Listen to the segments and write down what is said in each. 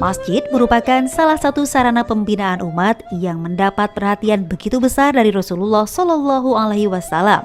Masjid merupakan salah satu sarana pembinaan umat yang mendapat perhatian begitu besar dari Rasulullah Shallallahu Alaihi Wasallam.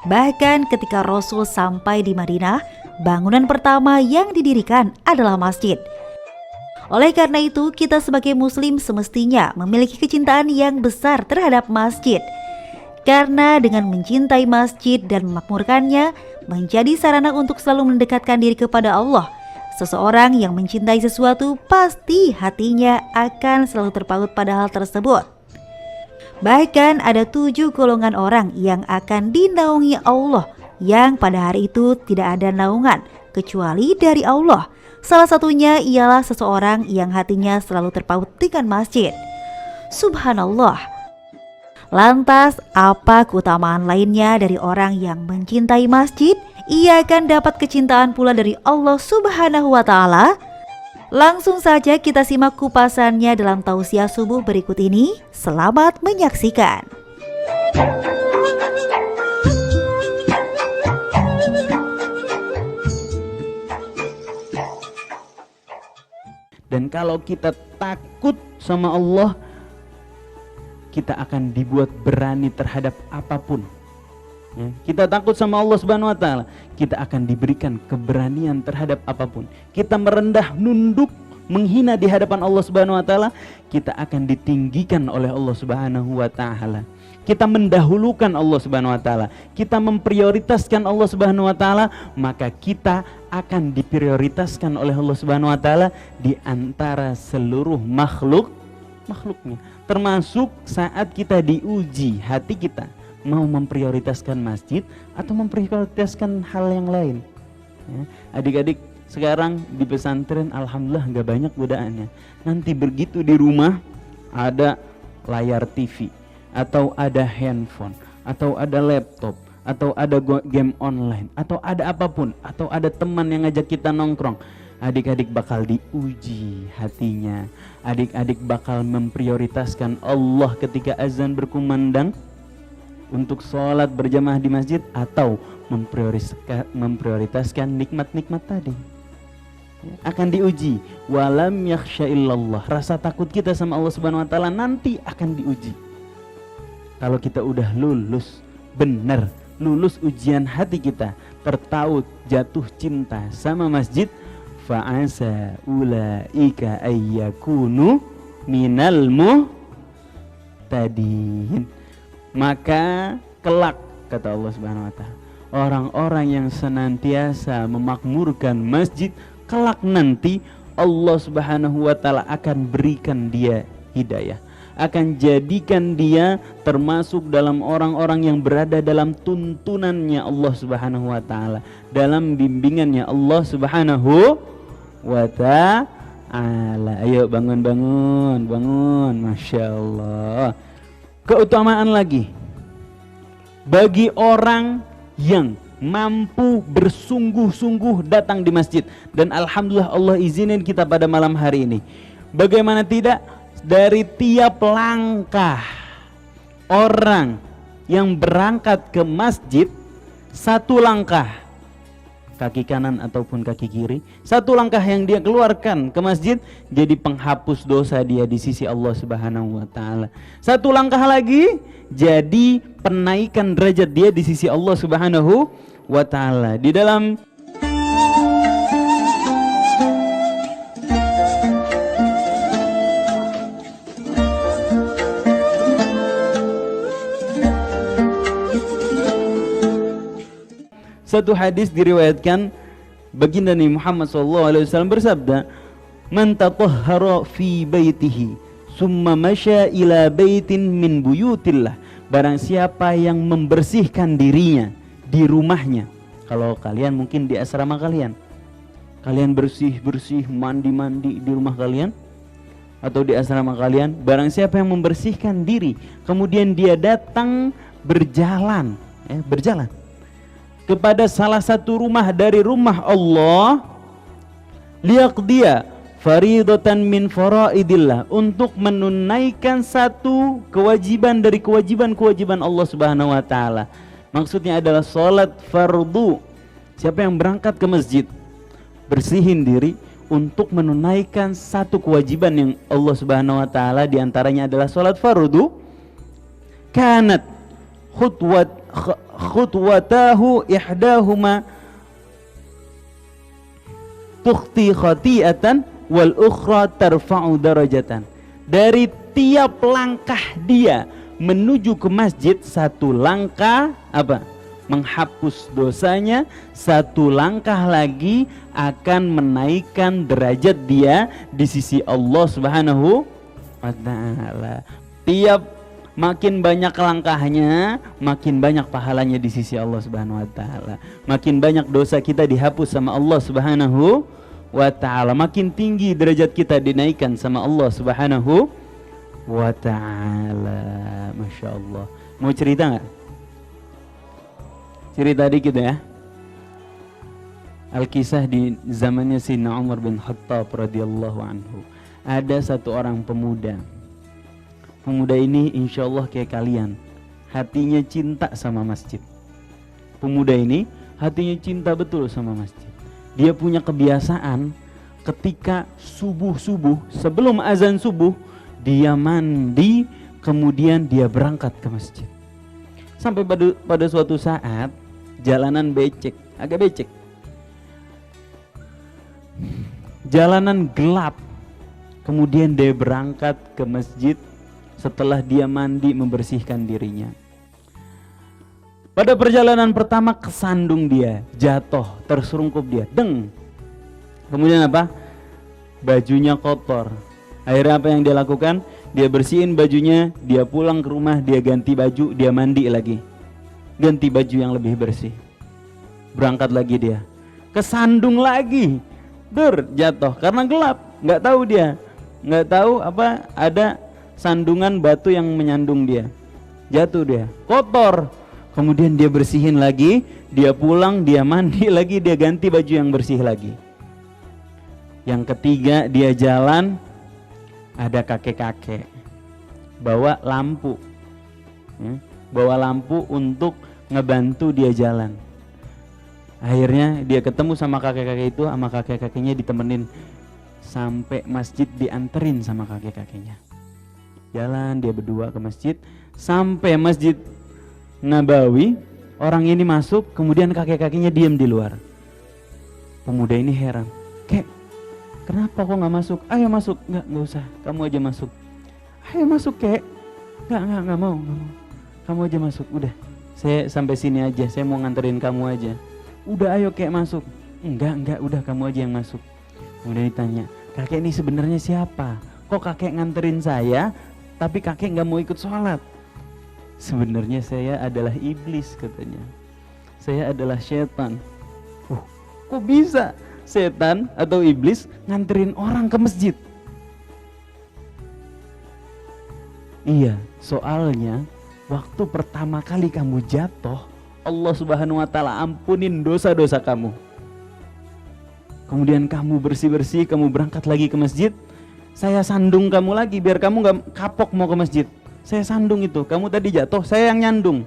Bahkan ketika Rasul sampai di Madinah, bangunan pertama yang didirikan adalah masjid. Oleh karena itu, kita sebagai muslim semestinya memiliki kecintaan yang besar terhadap masjid. Karena dengan mencintai masjid dan memakmurkannya menjadi sarana untuk selalu mendekatkan diri kepada Allah. Seseorang yang mencintai sesuatu pasti hatinya akan selalu terpaut pada hal tersebut. Bahkan ada 7 golongan orang yang akan dinaungi Allah, yang pada hari itu tidak ada naungan kecuali dari Allah. Salah satunya ialah seseorang yang hatinya selalu terpaut dengan masjid. Subhanallah. Lantas, apa keutamaan lainnya dari orang yang mencintai masjid? Ia akan dapat kecintaan pula dari Allah Subhanahu wa Ta'ala. Langsung saja kita simak kupasannya dalam tausiah subuh berikut ini. Selamat menyaksikan. Dan kalau kita takut sama Allah, kita akan dibuat berani terhadap apapun. Kita takut sama Allah Subhanahu wa Ta'ala, kita akan diberikan keberanian terhadap apapun. Kita merendah, nunduk, menghina di hadapan Allah Subhanahu wa Ta'ala, kita akan ditinggikan oleh Allah Subhanahu wa Ta'ala. Kita mendahulukan Allah Subhanahu wa Ta'ala, kita memprioritaskan Allah Subhanahu wa Ta'ala, maka kita akan diprioritaskan oleh Allah Subhanahu wa Ta'ala di antara seluruh makhluknya. Termasuk saat kita diuji hati kita, mau memprioritaskan masjid atau memprioritaskan hal yang lain. Adik-adik sekarang di pesantren alhamdulillah gak banyak godaannya. Nanti begitu di rumah ada layar TV, atau ada handphone, atau ada laptop, atau ada game online, atau ada apapun, atau ada teman yang ngajak kita nongkrong. Adik-adik bakal diuji hatinya. Adik-adik bakal memprioritaskan Allah ketika azan berkumandang untuk sholat berjamaah di masjid, atau memprioritaskan nikmat-nikmat tadi. Akan diuji. Walam yakhsha illallah. Rasa takut kita sama Allah Subhanahu wa Ta'ala nanti akan diuji. Kalau kita udah lulus, benar lulus ujian hati kita, tertaut jatuh cinta sama masjid, fa'asa ulaika ayyakunu minal muhtadin. Maka kelak, kata Allah Subhanahu wa Ta'ala, orang-orang yang senantiasa memakmurkan masjid, kelak nanti Allah Subhanahu wa Ta'ala akan berikan dia hidayah, akan jadikan dia termasuk dalam orang-orang yang berada dalam tuntunannya Allah Subhanahu wa Ta'ala, dalam bimbingannya Allah Subhanahu wa Ta'ala. Ayo bangun, Masya Allah. Keutamaan lagi bagi orang yang mampu bersungguh-sungguh datang di masjid. Dan alhamdulillah Allah izinin kita pada malam hari ini. Bagaimana tidak, dari tiap langkah orang yang berangkat ke masjid, satu langkah kaki kanan ataupun kaki kiri, satu langkah yang dia keluarkan ke masjid jadi penghapus dosa dia di sisi Allah Subhanahu wa Ta'ala. Satu langkah lagi jadi penaikan derajat dia di sisi Allah Subhanahu wa Ta'ala. Di dalam satu hadis diriwayatkan, baginda Nabi Muhammad SAW bersabda, "Man tatahhara fi baitihi, summa masya ila baitin min buyutillah." Barang siapa yang membersihkan dirinya di rumahnya. Kalau kalian mungkin di asrama kalian bersih-bersih, mandi-mandi di rumah kalian atau di asrama kalian. Barang siapa yang membersihkan diri, kemudian dia datang berjalan kepada salah satu rumah dari rumah Allah, liyaqdiya faridatan min faraidillah, untuk menunaikan satu kewajiban dari kewajiban-kewajiban Allah Subhanahu wa Ta'ala. Maksudnya adalah salat fardu. Siapa yang berangkat ke masjid, bersihin diri, untuk menunaikan satu kewajiban yang Allah Subhanahu wa taala diantaranya adalah sholat fardu, kanat khutwatahu ihdahuma tukhti khati'atan wal ukhra tarfa'u darajatan. Dari tiap langkah dia menuju ke masjid, satu langkah apa? Menghapus dosanya, satu langkah lagi akan menaikkan derajat dia di sisi Allah Subhanahu wa taala. Tiap makin banyak langkahnya, makin banyak pahalanya di sisi Allah Subhanahu wa taala. Makin banyak dosa kita dihapus sama Allah Subhanahu wa taala, makin tinggi derajat kita dinaikkan sama Allah Subhanahu wa taala. Masya Allah. Mau cerita nggak? Cerita dikit ya. Al-kisah di zamannya Sayyidina Umar bin Khattab radhiyallahu anhu. Ada satu orang pemuda. Pemuda ini insya Allah kayak kalian, hatinya cinta sama masjid. Pemuda ini hatinya cinta betul sama masjid. Dia punya kebiasaan ketika subuh-subuh, sebelum azan subuh, dia mandi, kemudian dia berangkat ke masjid. Sampai pada suatu saat jalanan becek, agak becek. Jalanan gelap. Kemudian dia berangkat ke masjid setelah dia mandi membersihkan dirinya. Pada perjalanan pertama kesandung dia, jatuh, terserungkup dia, deng. Kemudian apa? Bajunya kotor. Akhirnya apa yang dia lakukan? Dia bersihin bajunya, dia pulang ke rumah, dia ganti baju, dia mandi lagi. Ganti baju yang lebih bersih. Berangkat lagi dia. Kesandung lagi. Jatuh karena gelap, nggak tahu dia. Nggak tahu apa ada sandungan batu yang menyandung dia. Jatuh dia, kotor. Kemudian dia bersihin lagi, dia pulang, dia mandi lagi, dia ganti baju yang bersih lagi. Yang ketiga dia jalan, ada kakek-kakek bawa lampu, bawa lampu untuk ngebantu dia jalan. Akhirnya dia ketemu sama kakek-kakek itu, sama kakek-kakeknya ditemenin sampai masjid, dianterin sama kakek-kakeknya. Jalan dia berdua ke masjid, sampai Masjid Nabawi, orang ini masuk, kemudian kakek-kakeknya diam di luar. Pemuda ini heran, "Kek, kenapa kok nggak masuk? Ayo masuk." Nggak usah, kamu aja masuk." "Ayo masuk, Kek." Nggak mau. Kamu aja masuk, udah. Saya sampai sini aja, saya mau nganterin kamu aja. "Udah ayo Kek masuk." Enggak, udah kamu aja yang masuk." Kemudian ditanya, "Kakek ini sebenarnya siapa? Kok kakek nganterin saya, tapi kakek nggak mau ikut sholat?" "Sebenarnya saya adalah iblis," katanya. "Saya adalah setan." Kok bisa setan atau iblis nganterin orang ke masjid? Iya, soalnya waktu pertama kali kamu jatuh, Allah Subhanahu wa taala ampunin dosa-dosa kamu. Kemudian kamu bersih-bersih, kamu berangkat lagi ke masjid. Saya sandung kamu lagi biar kamu gak kapok mau ke masjid. Saya sandung itu, kamu tadi jatuh, saya yang nyandung.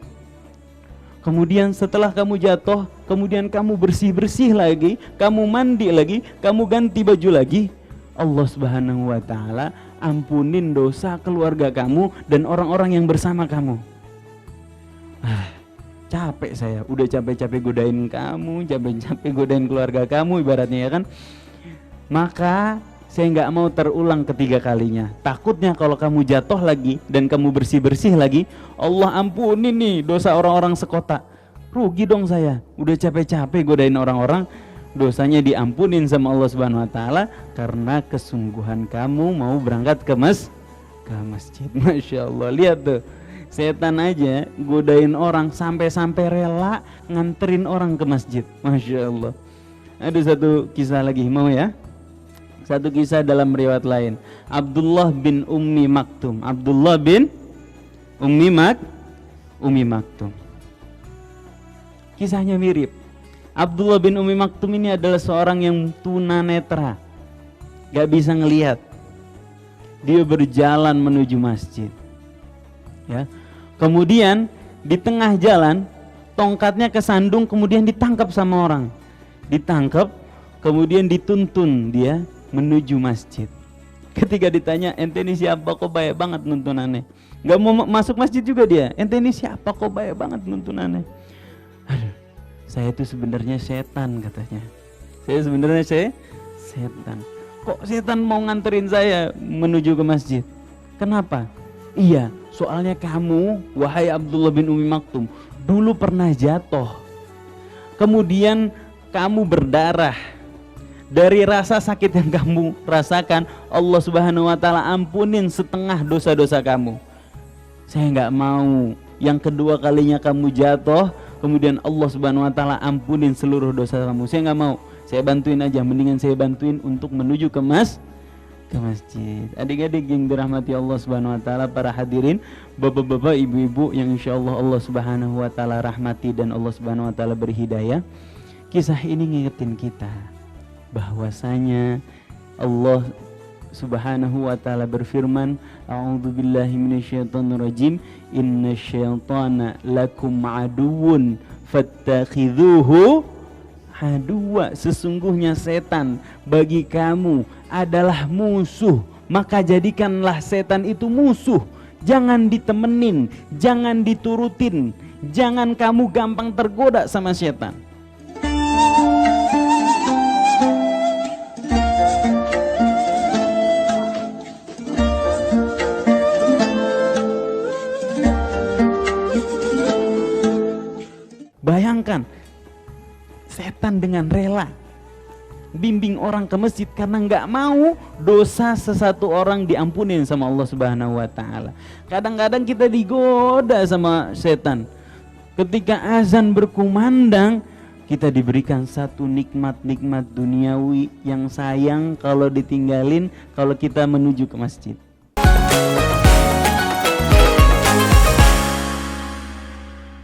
Kemudian setelah kamu jatuh, kemudian kamu bersih-bersih lagi, kamu mandi lagi, kamu ganti baju lagi. Allah Subhanahu wa taala ampunin dosa keluarga kamu dan orang-orang yang bersama kamu. Capek saya, udah capek-capek godain kamu, capek-capek godain keluarga kamu ibaratnya ya kan. Maka saya nggak mau terulang ketiga kalinya. Takutnya kalau kamu jatuh lagi dan kamu bersih-bersih lagi, Allah ampunin nih dosa orang-orang sekota. Rugi dong saya, udah capek-capek godain orang-orang, dosanya diampunin sama Allah Subhanahu wa taala karena kesungguhan kamu mau berangkat ke masjid. Masya Allah, lihat tuh. Setan aja godain orang sampai-sampai rela nganterin orang ke masjid. Masya Allah. Ada satu kisah lagi, mau ya? Satu kisah dalam riwayat lain. Abdullah bin Ummi Maktum. Abdullah bin Ummi Maktum. Kisahnya mirip. Abdullah bin Ummi Maktum ini adalah seorang yang tunanetra, gak bisa ngelihat. Dia berjalan menuju masjid. Ya. Kemudian di tengah jalan tongkatnya kesandung, kemudian ditangkap sama orang. Ditangkap, kemudian dituntun dia menuju masjid. Ketika ditanya, ente ini siapa kok baik banget nuntunannya? Gak mau masuk masjid juga dia, ente ini siapa kok baik banget nuntunannya? Aduh, saya itu sebenarnya setan katanya. Saya sebenarnya setan. Kok setan mau nganterin saya menuju ke masjid? Kenapa? Iya, soalnya kamu, wahai Abdullah bin Umi Maktum, dulu pernah jatuh. Kemudian kamu berdarah. Dari rasa sakit yang kamu rasakan, Allah Subhanahu wa taala ampunin setengah dosa-dosa kamu. Saya nggak mau yang kedua kalinya kamu jatuh, kemudian Allah Subhanahu wa taala ampunin seluruh dosa kamu. Saya nggak mau. Saya bantuin aja, mendingan saya bantuin untuk menuju ke masjid. Adik-adik yang dirahmati Allah Subhanahu wa taala, para hadirin, bapak-bapak, ibu-ibu yang insyaallah Allah Subhanahu wa taala rahmati dan Allah Subhanahu wa taala beri hidayah. Kisah ini ngingetin kita bahwasanya Allah Subhanahu wa taala berfirman, a'udzubillahi minasyaitonirrajim, innasyaitana lakum aduwwun fattakhidhuhu aduwa. Sesungguhnya setan bagi kamu adalah musuh, maka jadikanlah setan itu musuh. Jangan ditemenin, jangan diturutin, jangan kamu gampang tergoda sama setan. Bayangkan, setan dengan rela bimbing orang ke masjid karena nggak mau dosa sesatu orang diampunin sama Allah Subhanahu wa taala. Kadang-kadang kita digoda sama setan. Ketika azan berkumandang, kita diberikan satu nikmat-nikmat duniawi yang sayang kalau ditinggalin kalau kita menuju ke masjid.